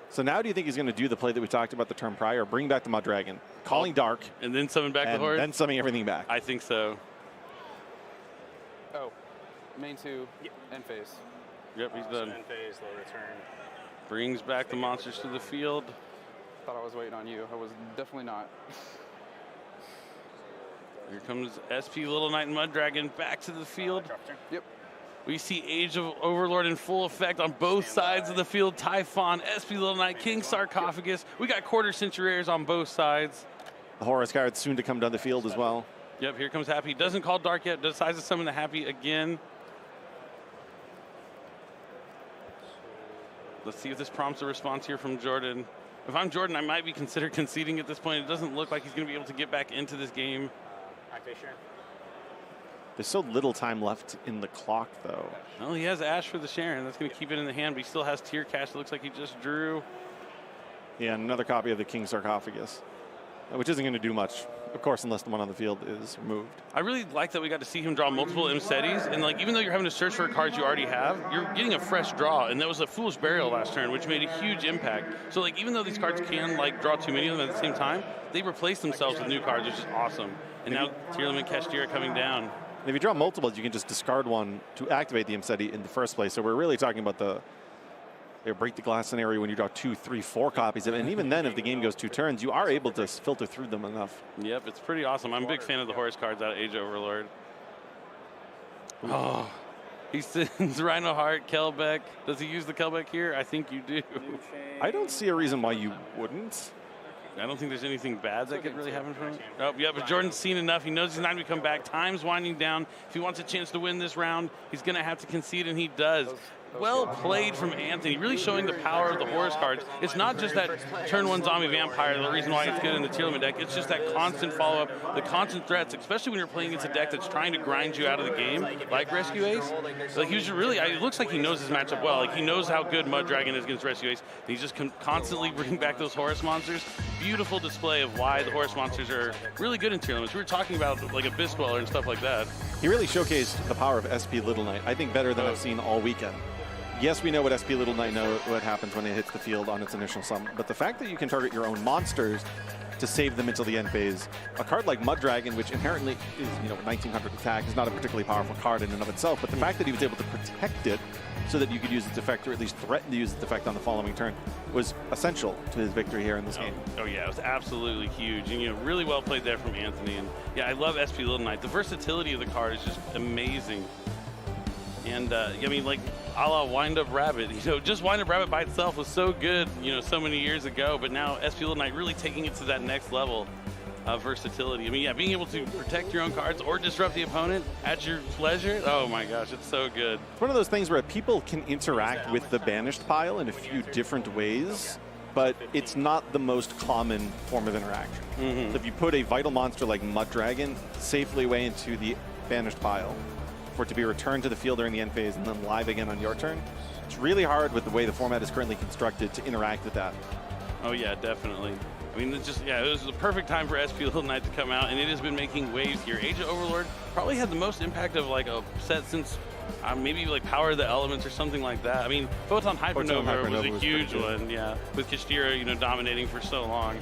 So now do you think he's going to do the play that we talked about the turn prior, bring back the Mud Dragon, calling Dark, and then summon back the Horus? And then summoning everything back? I think so. Oh, main 2, end phase. Yep, he's done. End phase, low return. Brings back the monsters to the field. Thought I was waiting on you. I was definitely not. Here comes SP Little Knight and Mud Dragon back to the field. Yep. We see Age of Overlord in full effect on both sides of the field. Typhon, SP Little Knight, King Sarcophagus. We got quarter century rares on both sides. The Horus card soon to come down the field as well. Yep, here comes Happy. Doesn't call Dark yet. Decides to summon the Happy again. Let's see if this prompts a response here from Jordan. If I'm Jordan, I might be considered conceding at this point. It doesn't look like he's going to be able to get back into this game. There's so little time left in the clock, though. Well, he has Ash for the Sharon. That's going to keep it in the hand, but he still has Tier Cash. It looks like he just drew. Yeah, another copy of the King Sarcophagus, which isn't going to do much, of course, unless the one on the field is removed. I really like that we got to see him draw multiple Mcetis, and like even though you're having to search for cards you already have, you're getting a fresh draw, and that was a Foolish Burial last turn, which made a huge impact. So like even though these cards can like draw too many of them at the same time, they replace themselves with new cards, which is awesome. And now Tier Limit Kashtira coming down. If you draw multiples, you can just discard one to activate the Mceti in the first place. So we're really talking about the break the glass scenario when you draw 2, 3, 4 copies of it. And even then, if the game goes 2 turns, you are able to filter through them enough. Yep, it's pretty awesome. I'm a big fan of the Horus cards out of Age Overlord. Oh, he sends Rhino Heart, Kelbeck. Does he use the Kelbeck here? I think you do. I don't see a reason why you wouldn't. I don't think there's anything bad that could really happen for him. Oh, yeah, but Jordan's seen enough. He knows he's not going to come back. Time's winding down. If he wants a chance to win this round, he's going to have to concede, and he does. Well played from Anthony, really showing the power of the Horus cards. It's not just that turn 1 zombie vampire, the reason why it's good in the tier limit deck. It's just that constant follow-up, the constant threats, especially when you're playing against a deck that's trying to grind you out of the game, like Rescue Ace. Like he was really, it looks like he knows his matchup well. Like he knows how good Mud Dragon is against Rescue Ace. And he's just constantly bringing back those Horus monsters. Beautiful display of why the Horus monsters are really good in tier limits. We were talking about like Abyss Dweller and stuff like that. He really showcased the power of SP Little Knight, I think better than I've seen all weekend. Yes, we know what SP Little Knight know what happens when it hits the field on its initial summon, but the fact that you can target your own monsters to save them until the end phase, a card like Mud Dragon, which inherently is 1900 attack, is not a particularly powerful card in and of itself, but the fact that he was able to protect it so that you could use its effect, or at least threaten to use its effect on the following turn, was essential to his victory here in this game. Oh yeah, it was absolutely huge, and really well played there from Anthony. And yeah, I love SP Little Knight. The versatility of the card is just amazing. And I mean, like a la Wind Up Rabbit, just Wind Up Rabbit by itself was so good, so many years ago. But now SP Little Knight really taking it to that next level of versatility. I mean, yeah, being able to protect your own cards or disrupt the opponent at your pleasure. Oh my gosh, it's so good. It's one of those things where people can interact with the banished pile in a few different ways, but it's not the most common form of interaction. So if you put a vital monster like Mud Dragon safely away into the banished pile, for it to be returned to the field during the end phase and then live again on your turn, it's really hard with the way the format is currently constructed to interact with that. Oh yeah, definitely. I mean, it was the perfect time for SP Little Knight to come out, and it has been making waves here. Age of Overlord probably had the most impact of like a set since maybe like Power of the Elements or something like that. I mean, Photon Hypernova was a huge one, yeah, with Kashtira, dominating for so long.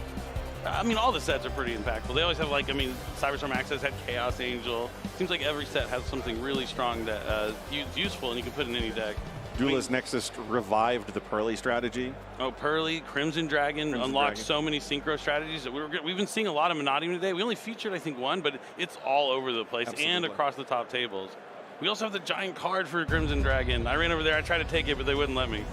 I mean, all the sets are pretty impactful. They always have, like, Cyberstorm Access had Chaos Angel. Seems like every set has something really strong that is useful and you can put in any deck. Duelist Nexus revived the Pearly strategy. Oh, Pearly, Crimson Dragon unlocked so many synchro strategies. We've been seeing a lot of Monodium today. We only featured, I think, one, but it's all over the place and across the top tables. We also have the giant card for Crimson Dragon. I ran over there. I tried to take it, but they wouldn't let me.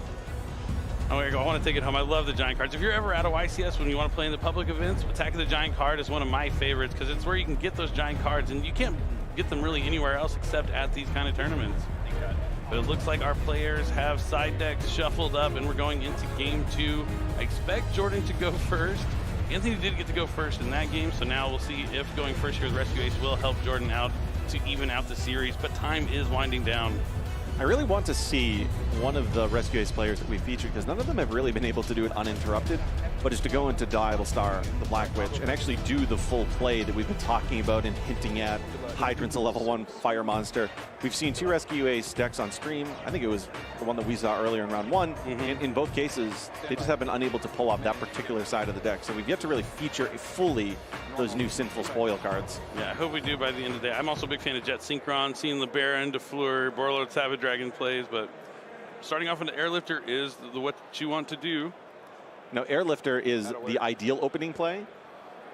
I want to take it home. I love the giant cards. If you're ever at a YCS when you want to play in the public events, Attack of the Giant card is one of my favorites because it's where you can get those giant cards, and you can't get them really anywhere else except at these kind of tournaments. But it looks like our players have side decks shuffled up, and we're going into game 2. I expect Jordan to go first. Anthony did get to go first in that game, so now we'll see if going first here with Rescue Ace will help Jordan out to even out the series. But time is winding down. I really want to see one of the Rescue Ace players that we featured, because none of them have really been able to do it uninterrupted, but is to go into Dial Star, the Black Witch, and actually do the full play that we've been talking about and hinting at. Hydrant's a level 1 fire monster. We've seen 2 Rescue Ace decks on stream. I think it was the one that we saw earlier in round 1. In both cases, they just have been unable to pull off that particular side of the deck. So we've yet to really feature fully those new Sinful spoil cards. Yeah, I hope we do by the end of the day. I'm also a big fan of Jet Synchron, seeing the Baron, DeFleur, Borlord, Savage Dragon plays, but starting off with the Airlifter is what you want to do. Now, Airlifter is the ideal opening play,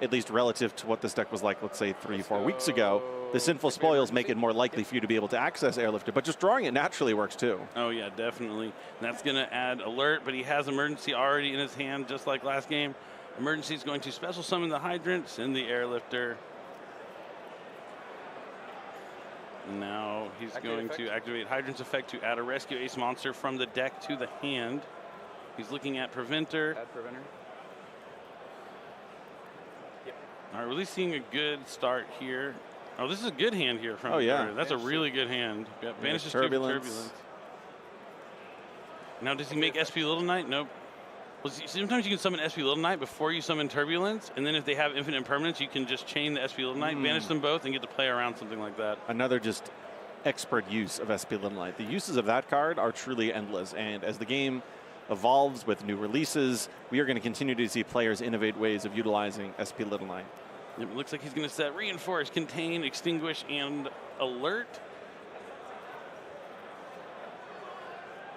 at least relative to what this deck was like, let's say, 3-4 weeks ago. The Sinful spoils make it more likely for you to be able to access Airlifter, but just drawing it naturally works too. Oh yeah, definitely. And that's going to add Alert, but he has Emergency already in his hand, just like last game. Emergency is going to special summon the Hydrants in the Airlifter. Now he's going to activate Hydrant's effect to add a Rescue Ace monster from the deck to the hand. He's looking at Preventer. Add Preventer. Yep. All right, really seeing a good start here. Oh, this is a good hand here from Jordan. That's a really good hand. Yeah, banishes Turbulence. Now, does he make SP Little Knight? Nope. Well, see, sometimes you can summon SP Little Knight before you summon Turbulence, and then if they have infinite impermanence, you can just chain the SP Little Knight, banish them both, and get to play around something like that. Another just expert use of SP Little Knight. The uses of that card are truly endless, and as the game evolves with new releases, we are going to continue to see players innovate ways of utilizing SP Little Knight. It looks like he's going to set Reinforce, Contain, Extinguish, and Alert.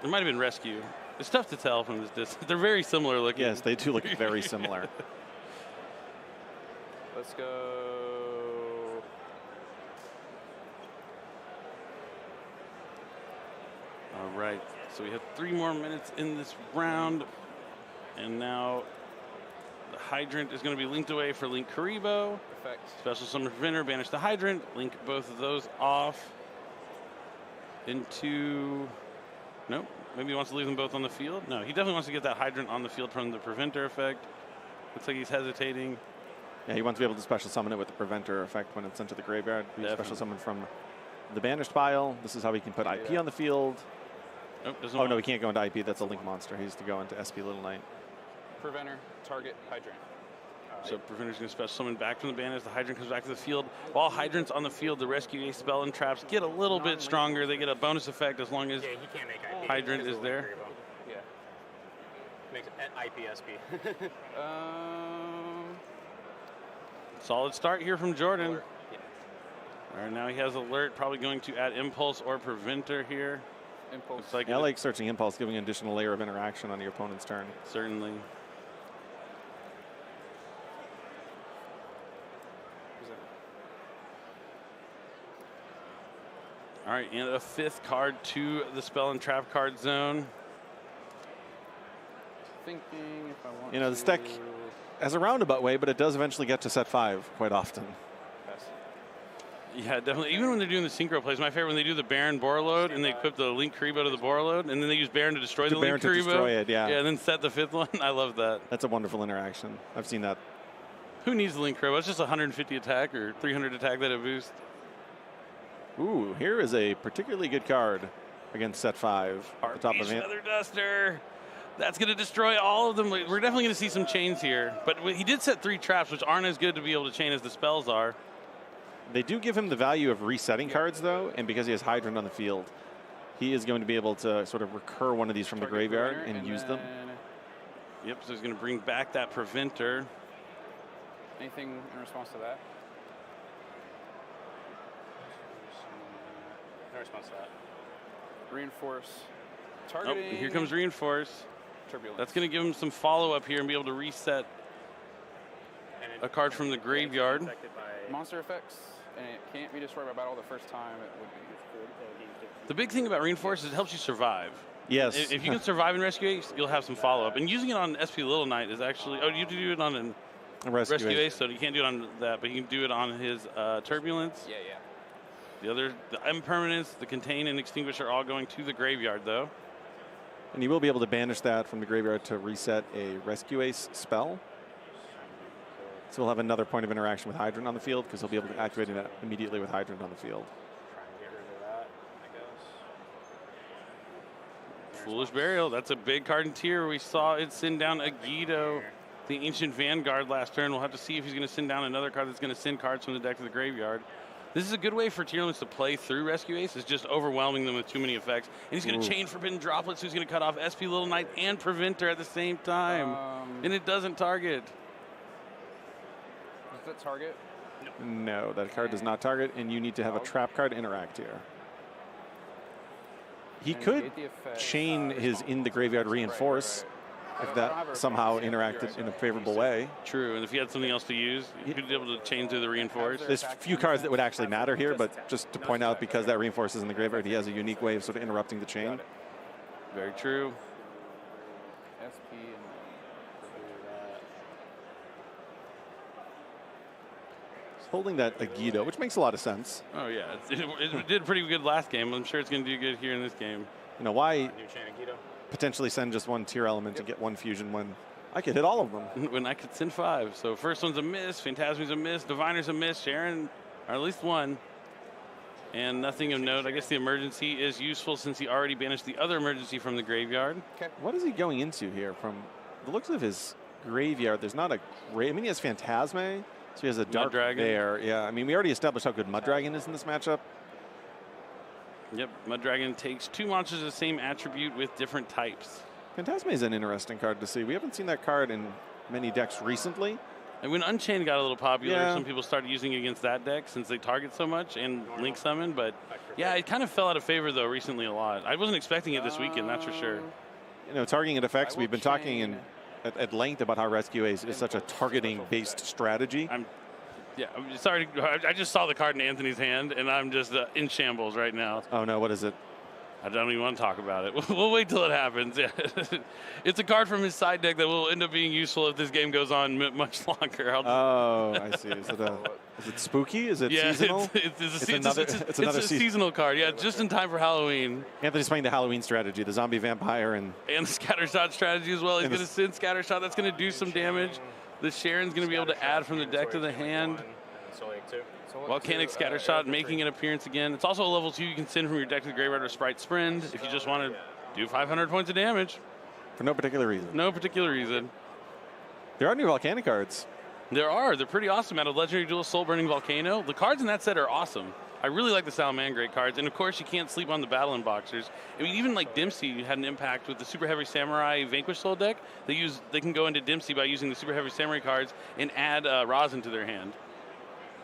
There might have been Rescue. It's tough to tell from this distance. They're very similar looking. Yes, they do look very similar. Let's go. All right, so we have 3 more minutes in this round. And now the Hydrant is going to be linked away for Link Karibo. Effect. Special Summon Preventer, banish the Hydrant, link both of those off into, nope, maybe he wants to leave them both on the field. No, he definitely wants to get that Hydrant on the field from the Preventer effect. Looks like he's hesitating. Yeah, he wants to be able to special summon it with the Preventer effect when it's sent to the graveyard. Special summon from the banished pile. This is how he can put IP on the field. Nope, oh, no, he can't go into IP. That's a Link monster. He has to go into SP Little Knight. Preventer, target, Hydrant. So Preventer's going to special summon back from the banish. The Hydrant comes back to the field. While Hydrant's on the field, the Rescue Ace spell and traps get a little bit stronger. They get a bonus effect as long as he can't make IP. Hydrant is there. Yeah. Makes IP SP. Solid start here from Jordan. Alert. Yeah. All right, now he has Alert, probably going to add Impulse or Preventer here. Impulse. Looks like I like searching Impulse, giving an additional layer of interaction on your opponent's turn. Certainly. All right, and a 5th card to the spell and trap card zone. Thinking if I want You know, this deck has a roundabout way, but it does eventually get to set 5 quite often. Yeah, definitely. Even when they're doing the synchro plays, my favorite when they do the Baron Borload and they equip the Link Karibo to the Borload, and then they use Baron to destroy the Link Karibo. To destroy it, yeah. Yeah, and then set the 5th one. I love that. That's a wonderful interaction. I've seen that. Who needs the Link Karibo? It's just 150 attack or 300 attack that it boosts. Ooh, here is a particularly good card against set 5. At the top of it. Feather Duster. That's going to destroy all of them. We're definitely going to see some chains here. But he did set 3 traps, which aren't as good to be able to chain as the spells are. They do give him the value of resetting cards, though, and because he has Hydrant on the field, he is going to be able to sort of recur one of these from the graveyard and use them. Yep, so he's going to bring back that Preventer. Anything in response to that? No response to that. Reinforce. Targeting. Oh, here comes Reinforce. Turbulence. That's going to give him some follow-up here and be able to reset a card from the graveyard. Monster effects, and it can't be destroyed by battle the first time it would be. The big thing about Reinforce is it helps you survive. Yes. If you can survive in Rescue Ace, you'll have some follow-up. And using it on SP Little Knight is actually... Oh, you have to do it on a Rescue Ace, so you can't do it on that, but you can do it on his Turbulence. Yeah, yeah. The impermanence, the contain, and extinguish are all going to the graveyard, though. And you will be able to banish that from the graveyard to reset a Rescue Ace spell. So we'll have another point of interaction with Hydrant on the field because he'll be able to activate it immediately with Hydrant on the field. Try and get rid of that, I guess. Foolish Burial. That's a big card in tier. We saw it send down Yugioh, the Ancient Vanguard, last turn. We'll have to see if he's going to send down another card that's going to send cards from the deck to the graveyard. This is a good way for tier limits to play through Rescue Ace. It's just overwhelming them with too many effects. And he's going to chain Forbidden Droplets, so he's going to cut off SP Little Knight and Preventer at the same time. And it doesn't target. Does that target? No, that card does not target, and you need to have a trap card interact here. He could chain his in the graveyard reinforce if that somehow interacted in a favorable way. True, and if he had something else to use, he could be able to chain through the reinforce. There's a few cards that would actually matter here, but just to point out, because that reinforce is in the graveyard, he has a unique way of sort of interrupting the chain. Very true. SP and Holding that Yugioh, which makes a lot of sense. Oh, yeah. It did pretty good last game. I'm sure it's going to do good here in this game. You know, why New chain of Yugioh. potentially send just one tier element and get one fusion when I could hit all of them? When I could send 5. So first one's a miss, Phantasmi's a miss, Diviner's a miss, Sharon, or at least one. And nothing of note. I guess the emergency is useful since he already banished the other emergency from the graveyard. What is he going into here? From the looks of his graveyard, there's not a great... I mean, he has Phantasme, so he has a Dark Dragon there. Yeah, I mean, we already established how good Mud Dragon is in this matchup. Yep, Mud Dragon takes 2 monsters of the same attribute with different types. Phantasme is an interesting card to see. We haven't seen that card in many decks recently. And when Unchained got a little popular, some people started using it against that deck since they target so much and Link Summon. But yeah, it kind of fell out of favor, though, recently a lot. I wasn't expecting it this weekend, that's for sure. You know, targeting effects, we've been talking at length about how Rescue Ace is such a targeting-based strategy. I'm sorry. I just saw the card in Anthony's hand, and I'm just in shambles right now. Oh, no, what is it? I don't even want to talk about it. We'll wait till it happens. Yeah. It's a card from his side deck that will end up being useful if this game goes on much longer. Oh, I see. Is it spooky? Is it seasonal? It's a seasonal card. Yeah, just in time for Halloween. Anthony's playing the Halloween strategy, the zombie vampire, and the Scattershot strategy as well. He's going to send Scattershot. That's going to do some damage. The Sharon's going to be able to add from the deck to the hand. Volcanic Scattershot making an appearance again. It's also a level 2 you can send from your deck to the graveyard or Sprite Sprint if you just want to do 500 points of damage. For no particular reason. No particular reason. There are new Volcanic cards. There are. They're pretty awesome. Out of Legendary Duel Soul Burning Volcano. The cards in that set are awesome. I really like the Salamangreat cards. And of course, you can't sleep on the Battle Unboxers. I mean, even like Dempsey had an impact with the Super Heavy Samurai Vanquish Soul deck. They can go into Dempsey by using the Super Heavy Samurai cards and add Rosin to their hand.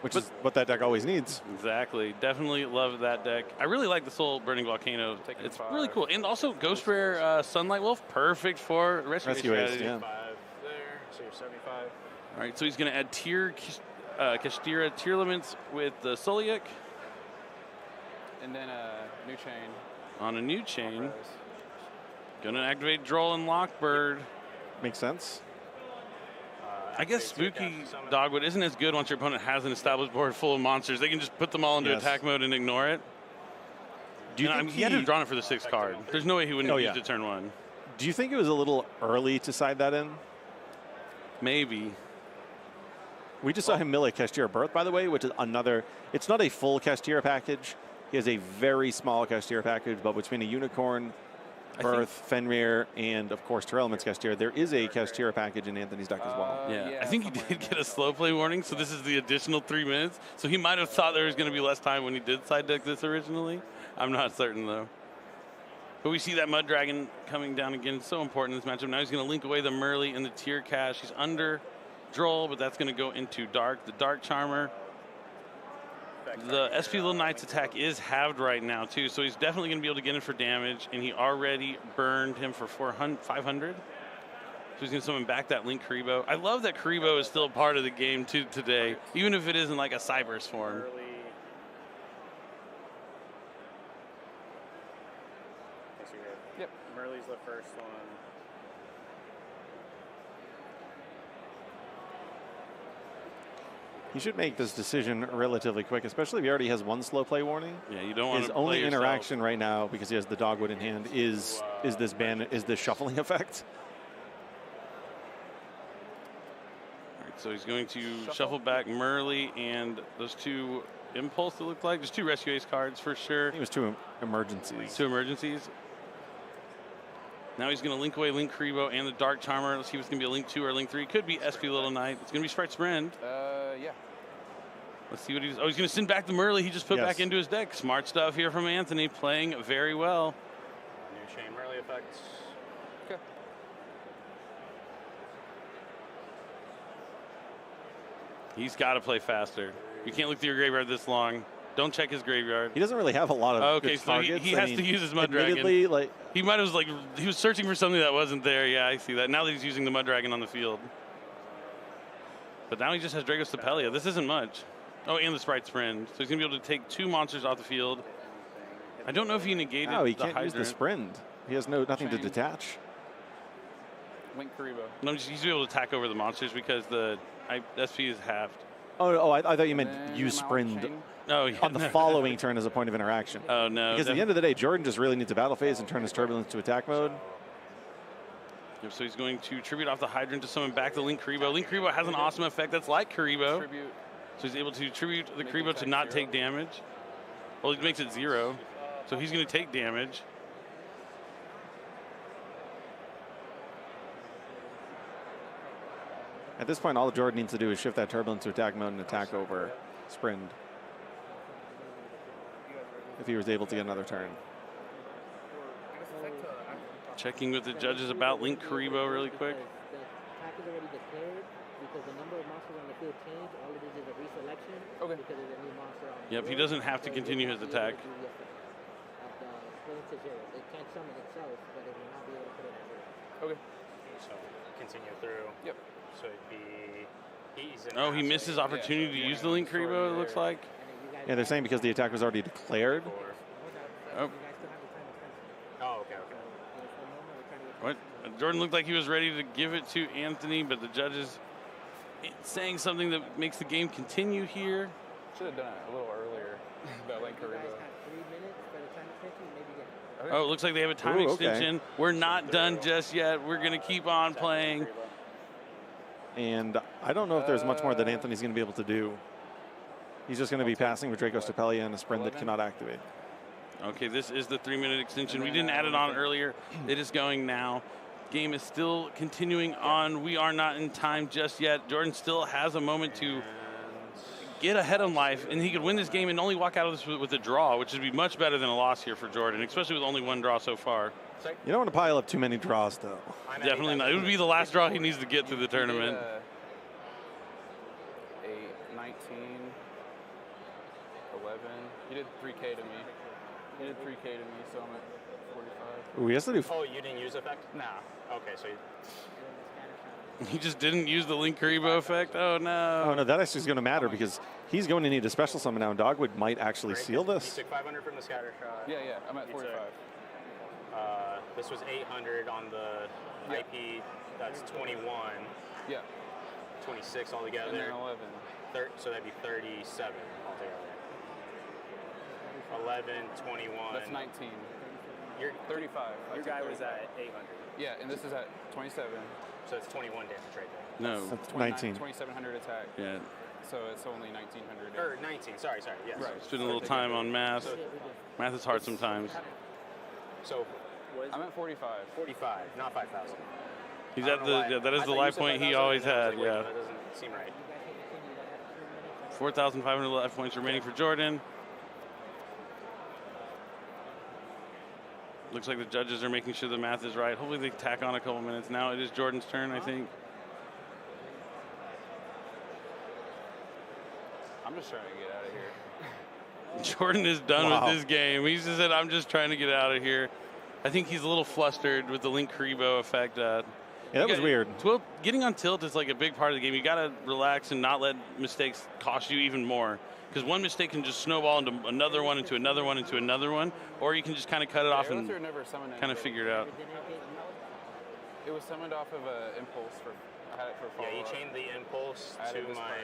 Which is what that deck always needs. Exactly. Definitely love that deck. I really like the Soul Burning Volcano. It's really cool. And also Ghost Rare Sunlight Wolf. Perfect for Rescue Ace. Yeah. 5 there, so you're 75. All right, so he's going to add Kashtira tier limits with the Soliak. And then a new chain. On a new chain. Going to activate Droll and Lockbird. Makes sense. I guess Spooky Dogwood isn't as good once your opponent has an established board full of monsters. They can just put them all into attack mode and ignore it. Do you think he had to have drawn it for the 6th card. There's no way he wouldn't have used it turn 1. Do you think it was a little early to side that in? Maybe. We just saw him mill a Kashtira Birth, by the way, which is another... It's not a full Kashtira package. He has a very small Kashtira package, but between a Unicorn, Birth, Fenrir, and of course Terrell Elements Kashtira, there is a Kashtira package in Anthony's deck as well. Yeah, I think he did get a slow play warning, so this is the additional 3 minutes. So he might have thought there was going to be less time when he did side deck this originally. I'm not certain though. But we see that Mud Dragon coming down again. It's so important in this matchup. Now he's going to link away the Merly and the Tier Cash. He's under Droll, but that's going to go into Dark. The Dark Charmer. The SP Little Knight's attack is halved right now, too, so he's definitely going to be able to get in for damage, and he already burned him for 500. So he's going to summon back that Link Karibo. I love that Karibo is still part of the game, too, today, even if it isn't like a Cyber's form. Yep. Merly's the first one. He should make this decision relatively quick, especially if he already has one slow play warning. Yeah, you don't want His to only play interaction right now, because he has the dogwood in hand, is this shuffling effect. All right, so he's going to shuffle back Murley and those two Impulse, it looked like. Just two Rescue Ace cards for sure. It was two emergencies. Two emergencies. Now he's going to link away Link Kribo and the Dark Charmer. Let's see if it's going to be a Link 2 or a Link 3. Could be SP Little Knight. It's going to be Sprite Sprend. Yeah. Let's see what he's... Oh, he's going to send back the Murley he just put back into his deck. Smart stuff here from Anthony, playing very well. New chain Murley effects. Okay. He's got to play faster. You can't look through your graveyard this long. Don't check his graveyard. He doesn't really have a lot of good so targets. he has to use his Mud Dragon. Like, he might have he was searching for something that wasn't there. Yeah, I see that. Now that he's using the Mud Dragon on the field. But now he just has Dragos Tapelia. This isn't much. Oh, and the Sprite Sprend. So he's going to be able to take two monsters off the field. I don't know if he negated no, he the can't use the Sprend. He has nothing to detach. Link Kribo. No, he's going to be able to attack over the monsters because the SP is halved. Oh, I thought you meant use Sprend Oh, yeah. on the following turn as a point of interaction. Oh, no. Because at the end of the day, Jordan just really needs a battle phase and turn his Turbulence to attack mode. Yep, so he's going to tribute off the Hydrant to summon back the Link Kribo. Link Kribo has an awesome effect that's like Karibo. So he's able to tribute the Kribo to not take damage. Well, he makes it 0. So he's going to take damage. At this point, all Jordan needs to do is shift that Turbulence to attack mode and attack over Sprend. If he was able to get another turn. Checking with the judges about Link Karibo really quick. The attack is already declared because the number of monsters on the field change. All it is a reselection. Okay. Because there's a new monster on the Yep, he doesn't have to continue his attack. It can't summon itself, but it will not be able to put it at 0. Okay. So continue through. Yep. So it'd be Oh, he missed his opportunity to use the Link Karibo, it looks like. Yeah, they're saying because the attack was already declared. Oh. Oh, okay. What? Jordan looked like he was ready to give it to Anthony, but the judges saying something that makes the game continue here. Should have done it a little earlier. That Link Karibo. Oh, it looks like they have a time extension. Okay. We're not done just yet. We're going to keep on playing. And I don't know if there's much more that Anthony's going to be able to do. He's just going to be passing with Dragos Tapelia and a Sprend that cannot activate. Okay, this is the 3-minute extension. We didn't add it on earlier. It is going now. Game is still continuing on. We are not in time just yet. Jordan still has a moment to get ahead on life, and he could win this game and only walk out of this with a draw, which would be much better than a loss here for Jordan, especially with only one draw so far. You don't want to pile up too many draws, though. Definitely not. It would be the last draw he needs to get through the tournament. 8, 19, 11. He did 3K to me. He did 3K to me, so I'm at 45. Ooh, he has to do. Oh, you didn't use effect? Nah. Okay, so He just didn't use the Link Karibo effect? Oh, no. Oh, no, that actually is going to matter because he's going to need a special summon now. Dogwood might actually seal He this. took 500 from the scatter shot. Yeah, I'm at 45. This was 800 on the IP. That's 21. Yeah. 26 altogether. And then 11. So that'd be 37 altogether. 11, 21. That's 19. You're 35. Your guy was at 800. Yeah, and this is at 27. So it's 21 damage right there. No. That's 19. 2700 attack. Yeah. So it's only 1900. Or 19. Sorry. Yes. Right. Spend a little time on math. Math is hard sometimes. So I'm at 45. 45, not 5,000. He's at the, that is the life point he always had, yeah. That doesn't seem right. 4,500 life points remaining for Jordan. Looks like the judges are making sure the math is right. Hopefully they tack on a couple minutes. Now it is Jordan's turn, I think. I'm just trying to get out of here. Jordan is done with this game. He just said, I'm just trying to get out of here. I think he's a little flustered with the Link Karibo effect. Yeah, that was weird. Getting on tilt is like a big part of the game. You got to relax and not let mistakes cost you even more. Because one mistake can just snowball into another one, into another one, into another one. Or you can just kind of cut it off and kind of figure it out. It was summoned off of an impulse. I had it for follow-up. Yeah, you chained the impulse to my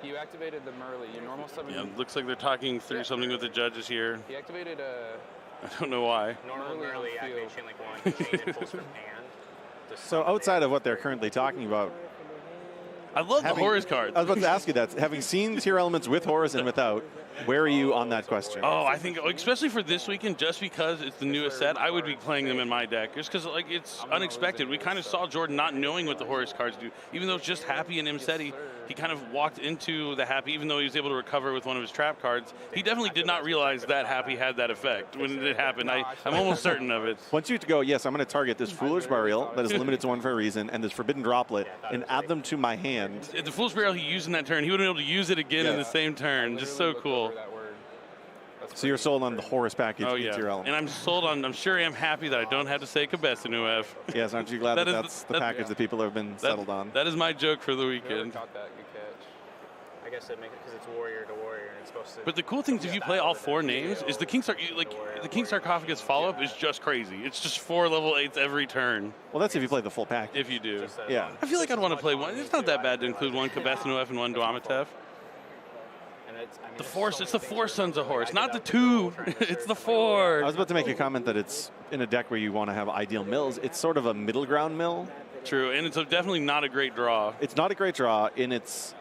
You activated the Merly. Your normal summon. Yeah, looks like they're talking through something with the judges here. He activated I don't know why. Normal Merly on early field. activate chain link 1, chain impulse from hand. to So summon outside it. of what they're currently talking about, I love the Having- Horus cards. I was about to ask you that. Having seen tier elements with Horus and without, where are you on that question? Oh, I think, especially for this weekend, just because it's the newest set, I would be playing them in my deck. Just because, like, it's unexpected. We kind of saw Jordan not knowing what the Horus cards do. Even though it's just Happy and Imseti, he kind of walked into the Happy, even though he was able to recover with one of his trap cards. He definitely did not realize that Happy had that effect when it happened. I'm almost certain of it. Once you go, yes, I'm going to target this Foolish Burial that is limited to one for a reason, and this Forbidden Droplet, and add them to my hand. The Fool's Burial he used in that turn, he would have been able to use it again in the same turn. Just so cool. So you're sold on the Horus package Oh, with yeah. your element. And I'm sold on, I'm sure I'm happy that I don't have to say Kabesanuev. Yes, aren't you glad that, is that's the package that people have been settled on? That is my joke for the Whoever weekend. caught that, good catch. I guess it makes it because it's warrior to warrior and it's supposed to. But the cool thing is if you play all 4 names, is the King Sarcophagus follow-up is just crazy. It's just 4 level 8s every turn, Well, that's if you play the full package. if you do. Just says Yeah. I feel like I'd want to play one. It's not that bad to include one Kabesanuev and one Duamatef. And it's, I mean, The there's 4, so it's many the things 4 where Sons of like, Horus, I not the did that with 2. Ultra It's the Insert, 4. I was about to make a comment that it's in a deck where you want to have ideal mills. It's sort of a middle ground mill. True, and it's definitely not a great draw. It's not a great draw, and it's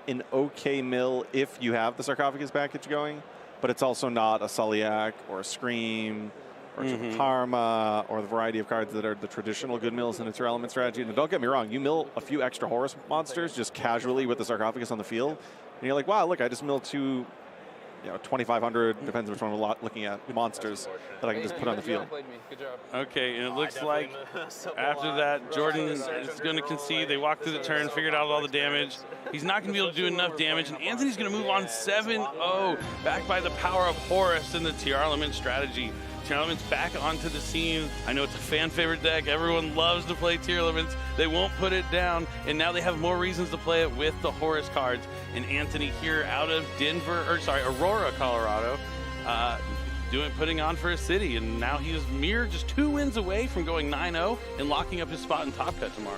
an okay mill if you have the Sarcophagus package going, but it's also not a Sulliak or a Scream or a Karma or the variety of cards that are the traditional good mills in its element strategy. And don't get me wrong, you mill a few extra Horus monsters just casually with the Sarcophagus on the field, and you're like, wow, look, I just milled 2, 2,500, depends which one we're looking at, monsters that I can just put on the field. Played me. Good job. Okay, and it I looks definitely like missed a after lot. that, Jordan Right, so is going to concede. They walk through the turn, figured out all the damage. He's not going to be able to do enough damage, and Anthony's going to move on 7-0, backed by the power of Horus and the TR Element strategy. TR Element's back onto the scene. I know it's a fan favorite deck. Everyone loves to play TR Elements. They won't put it down, and now they have more reasons to play it with the Horus cards. And Anthony here out of Aurora, Colorado, putting on for a city, and now he is mere just 2 wins away from going 9-0 and locking up his spot in Top Cut tomorrow.